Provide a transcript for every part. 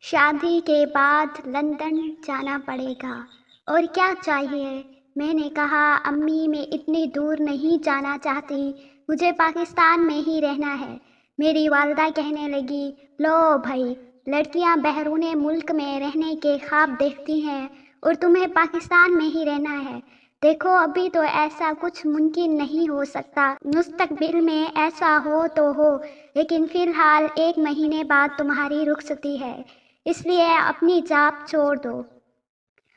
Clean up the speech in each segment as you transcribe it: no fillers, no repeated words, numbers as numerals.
شادی کے بعد لندن جانا پڑے گا اور کیا چاہیے؟ میں نے کہا امی میں اتنی دور نہیں جانا چاہتی، مجھے پاکستان میں ہی رہنا ہے۔ میری والدہ کہنے لگی، لو بھائی، لڑکیاں بیرون ملک میں رہنے کے خواب دیکھتی ہیں اور تمہیں پاکستان میں ہی رہنا ہے۔ دیکھو ابھی تو ایسا کچھ ممکن نہیں ہو سکتا، مستقبل میں ایسا ہو تو ہو، لیکن فی الحال 1 مہینے بعد تمہاری رخصتی ہے، اس لیے اپنی جاب چھوڑ دو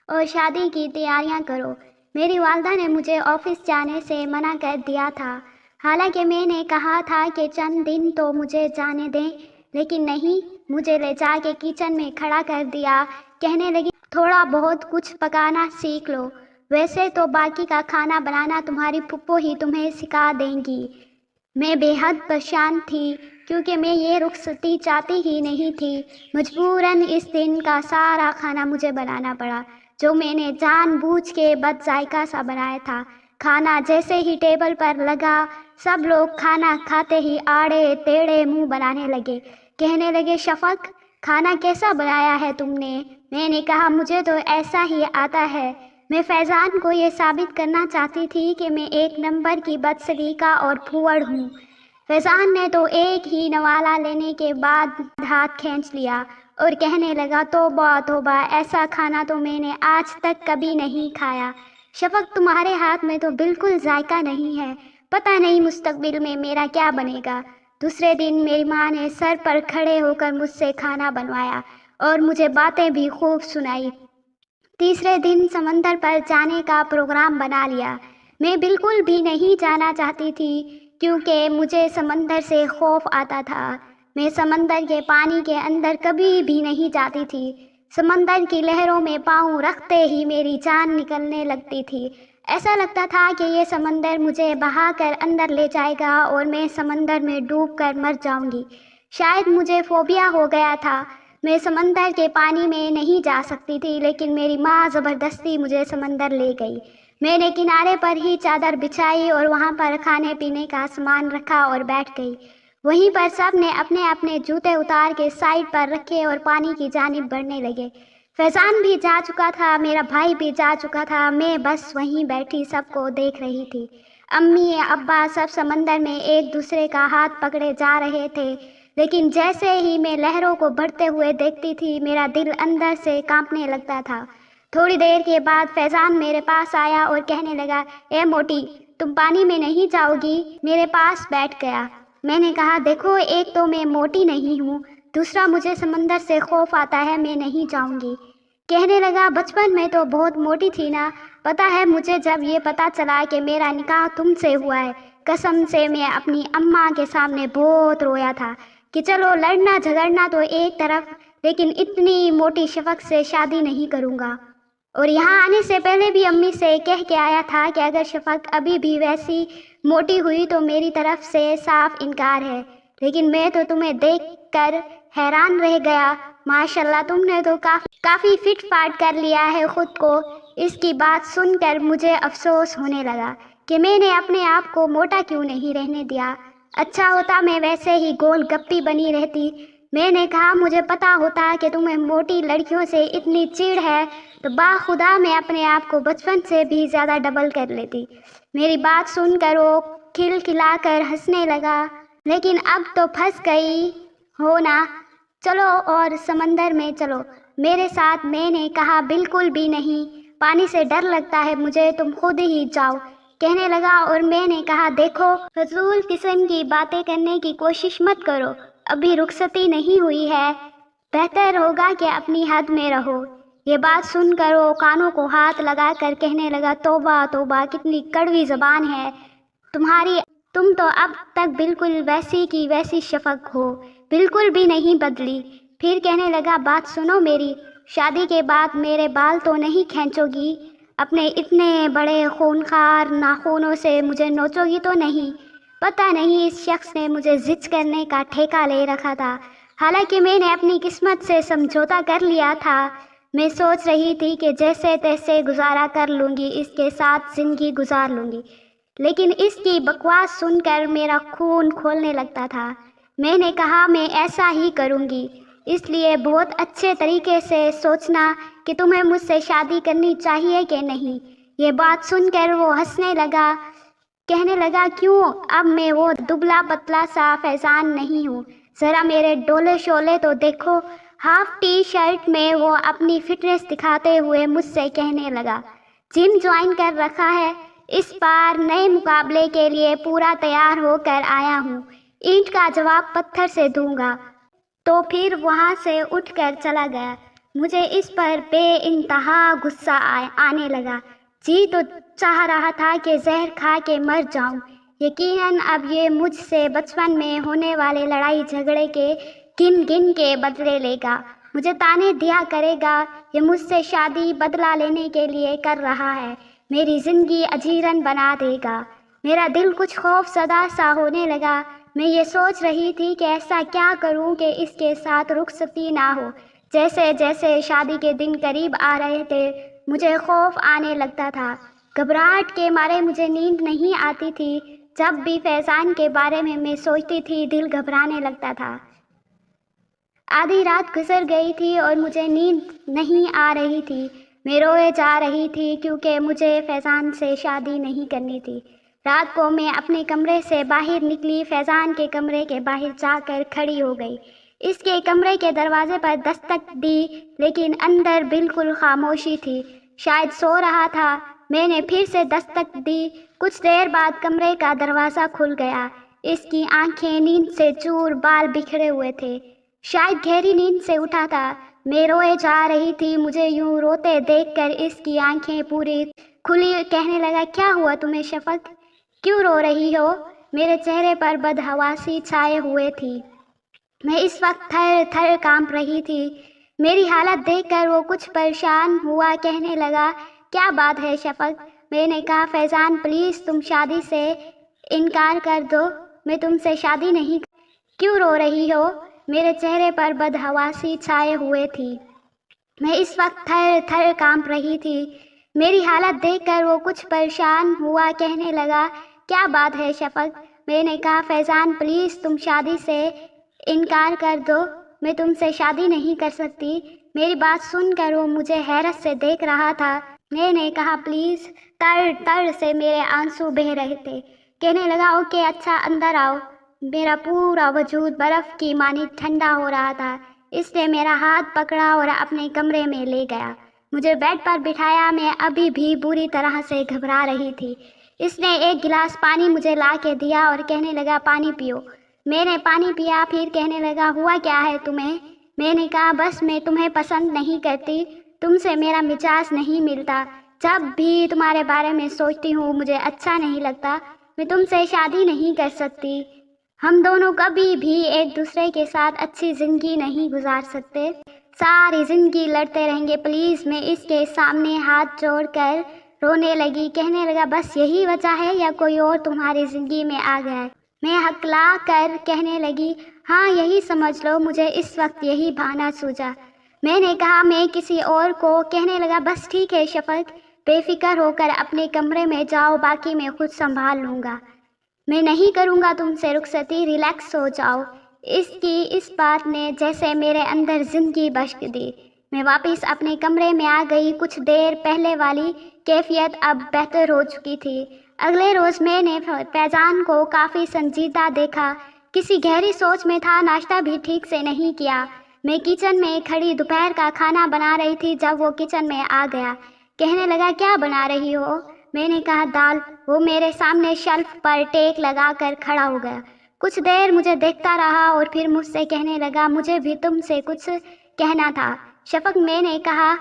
اور شادی کی تیاریاں کرو۔ میری والدہ نے مجھے آفس جانے سے منع کر دیا تھا، حالانکہ میں نے کہا تھا کہ چند دن تو مجھے جانے دیں، لیکن نہیں، مجھے لے جا کے کچن میں کھڑا کر دیا۔ کہنے لگی، تھوڑا بہت کچھ پکانا سیکھ لو، ویسے تو باقی کا کھانا بنانا تمہاری پھپھو ہی تمہیں سکھا دیں گی۔ میں بے حد پریشان تھی کیونکہ میں یہ رخصتی چاہتی ہی نہیں تھی۔ مجبوراً اس دن کا سارا کھانا مجھے بنانا پڑا، جو میں نے جان بوجھ کے بد ذائقہ سا بنایا تھا۔ کھانا جیسے ہی ٹیبل پر لگا، سب لوگ کھانا کھاتے ہی آڑے ٹیڑھے منہ بنانے لگے۔ کہنے لگے، شفق، کھانا کیسا بنایا ہے تم نے؟ میں نے کہا، مجھے تو ایسا ہی آتا ہے۔ میں فیضان کو یہ ثابت کرنا چاہتی تھی کہ میں 1 نمبر کی بد سلیقہ اور پھوڑ ہوں۔ فیضان نے تو ایک ہی نوالہ لینے کے بعد ہاتھ کھینچ لیا اور کہنے لگا، توبہ توبہ، ایسا کھانا تو میں نے آج تک کبھی نہیں کھایا۔ شفق، تمہارے ہاتھ میں تو بالکل ذائقہ نہیں ہے، پتہ نہیں مستقبل میں میرا کیا بنے گا۔ دوسرے دن میری ماں نے سر پر کھڑے ہو کر مجھ سے کھانا بنوایا اور مجھے باتیں بھی خوب سنائی۔ تیسرے دن سمندر پر جانے کا پروگرام بنا لیا۔ میں بالکل بھی نہیں جانا چاہتی تھی کیونکہ مجھے سمندر سے خوف آتا تھا۔ میں سمندر کے پانی کے اندر کبھی بھی نہیں جاتی تھی۔ سمندر کی لہروں میں پاؤں رکھتے ہی میری جان نکلنے لگتی تھی۔ ایسا لگتا تھا کہ یہ سمندر مجھے بہا کر اندر لے جائے گا اور میں سمندر میں ڈوب کر مر جاؤں گی۔ شاید مجھے فوبیا ہو گیا تھا۔ میں سمندر کے پانی میں نہیں جا سکتی تھی، لیکن میری ماں زبردستی مجھے سمندر لے گئی۔ میں نے کنارے پر ہی چادر بچھائی اور وہاں پر کھانے پینے کا سامان رکھا اور بیٹھ گئی۔ وہیں پر سب نے اپنے اپنے جوتے اتار کے سائڈ پر رکھے اور پانی کی جانب بڑھنے لگے۔ فیضان بھی جا چکا تھا، میرا بھائی بھی جا چکا تھا، میں بس وہیں بیٹھی سب کو دیکھ رہی تھی۔ امی ابا سب سمندر میں ایک دوسرے کا ہاتھ پکڑے جا رہے تھے، لیکن جیسے ہی میں لہروں کو بڑھتے ہوئے دیکھتی تھی، میرا دل اندر سے کانپنے لگتا تھا۔ تھوڑی دیر کے بعد فیضان میرے پاس آیا اور کہنے لگا، اے موٹی، تم پانی میں نہیں جاؤ گی؟ میرے پاس بیٹھ گیا۔ میں نے کہا، دیکھو، ایک تو میں موٹی نہیں ہوں، دوسرا مجھے سمندر سے خوف آتا ہے، میں نہیں جاؤں گی۔ کہنے لگا، بچپن میں تو بہت موٹی تھی نا، پتہ ہے مجھے جب یہ پتہ چلا کہ میرا نکاح تم سے ہوا ہے، قسم سے میں اپنی اماں کے سامنے بہت رویا تھا کہ چلو لڑنا جھگڑنا تو ایک طرف، لیکن اتنی موٹی شفق سے شادی نہیں کروں گا۔ اور یہاں آنے سے پہلے بھی امی سے کہہ کے آیا تھا کہ اگر شفق ابھی بھی ویسی موٹی ہوئی تو میری طرف سے صاف انکار ہے، لیکن میں تو تمہیں دیکھ کر حیران رہ گیا، ماشاءاللہ تم نے تو کافی فٹ فاٹ کر لیا ہے خود کو۔ اس کی بات سن کر مجھے افسوس ہونے لگا کہ میں نے اپنے آپ کو موٹا کیوں نہیں رہنے دیا۔ اچھا ہوتا میں ویسے ہی گول گپی بنی رہتی۔ میں نے کہا، مجھے پتا ہوتا کہ تمہیں موٹی لڑکیوں سے اتنی چڑ ہے تو باخدا میں اپنے آپ کو بچپن سے بھی زیادہ ڈبل کر لیتی۔ میری بات سن کر وہ کھل کھلا کر ہنسنے لگا، لیکن اب تو پھنس گئی ہو نا، چلو اور سمندر میں چلو میرے ساتھ۔ میں نے کہا، بالکل بھی نہیں، پانی سے ڈر لگتا ہے مجھے، تم خود ہی جاؤ۔ کہنے لگا، اور میں نے کہا، دیکھو، فضول قسم کی باتیں کرنے کی کوشش مت کرو، ابھی رخصتی نہیں ہوئی ہے، بہتر ہوگا کہ اپنی حد میں رہو۔ یہ بات سن کر وہ کانوں کو ہاتھ لگا کر کہنے لگا، توبہ توبہ، کتنی کڑوی زبان ہے تمہاری، تم تو اب تک بالکل ویسی کی ویسی شفق ہو، بالکل بھی نہیں بدلی۔ پھر کہنے لگا، بات سنو میری، شادی کے بعد میرے بال تو نہیں کھینچو گی؟ اپنے اتنے بڑے خونخوار ناخنوں سے مجھے نوچو گی تو نہیں؟ پتہ نہیں اس شخص نے مجھے زچ کرنے کا ٹھیکہ لے رکھا تھا، حالانکہ میں نے اپنی قسمت سے سمجھوتا کر لیا تھا۔ میں سوچ رہی تھی کہ جیسے تیسے گزارا کر لوں گی، اس کے ساتھ زندگی گزار لوں گی، لیکن اس کی بکواس سن کر میرا خون کھولنے لگتا تھا۔ میں نے کہا، میں ایسا ہی کروں گی، اس لیے بہت اچھے طریقے سے سوچنا کہ تمہیں مجھ سے شادی کرنی چاہیے کہ نہیں۔ یہ بات سن کر وہ ہنسنے لگا، کہنے لگا کیوں، اب میں وہ دبلا پتلا سا فیضان نہیں ہوں، ذرا میرے ڈولے شولے تو دیکھو۔ ہاف ٹی شرٹ میں وہ اپنی فٹنس دکھاتے ہوئے مجھ سے کہنے لگا، جم جوائن کر رکھا ہے، اس بار نئے مقابلے کے لیے پورا تیار ہو کر آیا ہوں، اینٹ کا جواب پتھر سے دوں گا۔ تو پھر وہاں سے اٹھ کر چلا گیا۔ مجھے اس پر بے انتہا غصہ آنے لگا، جی تو چاہ رہا تھا کہ زہر کھا کے مر جاؤں۔ یقیناً اب یہ مجھ سے بچپن میں ہونے والے لڑائی جھگڑے کے گن گن کے بدلے لے گا، مجھے تانے دیا کرے گا، یہ مجھ سے شادی بدلہ لینے کے لیے کر رہا ہے، میری زندگی اجیرن بنا دے گا۔ میرا دل کچھ خوف زدہ سا ہونے لگا۔ میں یہ سوچ رہی تھی کہ ایسا کیا کروں کہ اس کے ساتھ رخصتی نہ ہو۔ جیسے جیسے شادی کے دن قریب آ رہے تھے مجھے خوف آنے لگتا تھا، گھبراہٹ کے مارے مجھے نیند نہیں آتی تھی۔ جب بھی فیضان کے بارے میں سوچتی تھی دل گھبرانے لگتا تھا۔ آدھی رات گزر گئی تھی اور مجھے نیند نہیں آ رہی تھی، میں روئے جا رہی تھی کیونکہ مجھے فیضان سے شادی نہیں کرنی تھی۔ رات کو میں اپنے کمرے سے باہر نکلی، فیضان کے کمرے کے باہر جا کر کھڑی ہو گئی، اس کے کمرے کے دروازے پر دستک دی لیکن اندر بالکل خاموشی تھی، شاید سو رہا تھا۔ میں نے پھر سے دستک دی، کچھ دیر بعد کمرے کا دروازہ کھل گیا، اس کی آنکھیں نیند سے چور، بال بکھرے ہوئے تھے، شاید گہری نیند سے اٹھا تھا۔ میں روئے جا رہی تھی، مجھے یوں روتے دیکھ کر اس کی آنکھیں پوری کھلی، کہنے لگا کیا ہوا تمہیں شفق، کیوں رو رہی ہو؟ میرے چہرے پر بدحواسی چھائے ہوئے تھی، میں اس وقت تھر تھر کانپ رہی تھی۔ میری حالت دیکھ کر وہ کچھ پریشان ہوا، کہنے لگا کیا بات ہے شفق؟ میں نے کہا فیضان پلیز تم شادی سے انکار کر دو، میں تم سے شادی نہیں کیوں رو رہی ہو؟ میرے چہرے پر بدحواسی چھائے ہوئے تھی، میں اس وقت تھر تھر کانپ رہی تھی۔ میری حالت دیکھ کر وہ کچھ پریشان ہوا، کہنے لگا کیا بات ہے شفق؟ میں نے کہا فیضان پلیز تم شادی سے انکار کر دو، میں تم سے شادی نہیں کر سکتی۔ میری بات سن کر وہ مجھے حیرت سے دیکھ رہا تھا۔ میں نے کہا پلیز، تر تر سے میرے آنسو بہہ رہے تھے، کہنے لگا اوکے اچھا اندر آؤ۔ میرا پورا وجود برف کی مانند ٹھنڈا ہو رہا تھا، اس نے میرا ہاتھ پکڑا اور اپنے کمرے میں لے گیا، مجھے بیڈ پر بٹھایا، میں ابھی بھی بری طرح سے گھبرا رہی تھی۔ اس نے ایک گلاس پانی مجھے لا کے دیا اور کہنے لگا پانی پیو۔ میں نے پانی پیا، پھر کہنے لگا ہوا کیا ہے تمہیں؟ میں نے کہا بس میں تمہیں پسند نہیں کرتی، تم سے میرا مزاج نہیں ملتا، جب بھی تمہارے بارے میں سوچتی ہوں مجھے اچھا نہیں لگتا، میں تم سے شادی نہیں کر سکتی، ہم دونوں کبھی بھی ایک دوسرے کے ساتھ اچھی زندگی نہیں گزار سکتے، ساری زندگی لڑتے رہیں گے پلیز۔ میں اس کے سامنے ہاتھ جوڑ کر رونے لگی، کہنے لگا بس یہی وجہ ہے یا کوئی اور تمہاری زندگی میں آ گیا ہے؟ میں ہکلا کر کہنے لگی ہاں یہی سمجھ لو، مجھے اس وقت یہی بہانہ سوجا۔ میں نے کہا میں کسی اور کو، کہنے لگا بس ٹھیک ہے شفق، بے فکر ہو کر اپنے کمرے میں جاؤ، باقی میں خود سنبھال لوں گا، میں نہیں کروں گا تم سے رخصتی، ریلیکس ہو جاؤ۔ اس کی اس بات نے جیسے میرے اندر زندگی بخش دی۔ میں واپس اپنے کمرے میں آ گئی، کچھ دیر پہلے والی کیفیت اب بہتر ہو چکی تھی۔ اگلے روز میں نے فیضان کو کافی سنجیدہ دیکھا، کسی گہری سوچ میں تھا، ناشتہ بھی ٹھیک سے نہیں کیا۔ میں کچن میں کھڑی دوپہر کا کھانا بنا رہی تھی جب وہ کچن میں آ گیا، کہنے لگا کیا بنا رہی ہو؟ میں نے کہا دال۔ وہ میرے سامنے شیلف پر ٹیک لگا کر کھڑا ہو گیا، کچھ دیر مجھے دیکھتا رہا اور پھر مجھ سے کہنے لگا مجھے بھی تم سے کچھ کہنا تھا شفق۔ میں نے کہا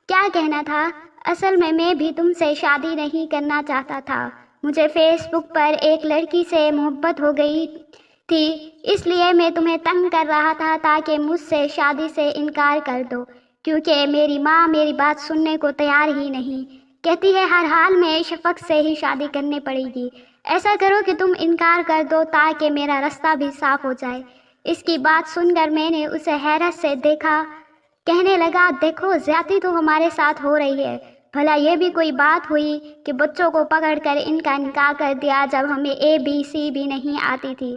کیا کہنا تھا؟ اصل میں بھی تم سے شادی نہیں کرنا چاہتا تھا، مجھے فیس بک پر ایک لڑکی سے محبت ہو گئی تھی، اس لیے میں تمہیں تنگ کر رہا تھا تاکہ مجھ سے شادی سے انکار کر دو، کیونکہ میری ماں میری بات سننے کو تیار ہی نہیں، کہتی ہے ہر حال میں شفق سے ہی شادی کرنی پڑے گی، ایسا کرو کہ تم انکار کر دو تاکہ میرا راستہ بھی صاف ہو جائے۔ اس کی بات سن کر میں نے اسے حیرت سے دیکھا، کہنے لگا دیکھو زیادتی تو ہمارے ساتھ ہو رہی ہے، بھلا یہ بھی کوئی بات ہوئی کہ بچوں کو پکڑ کر ان کا نکاح کر دیا جب ہمیں ABC بھی نہیں آتی تھی،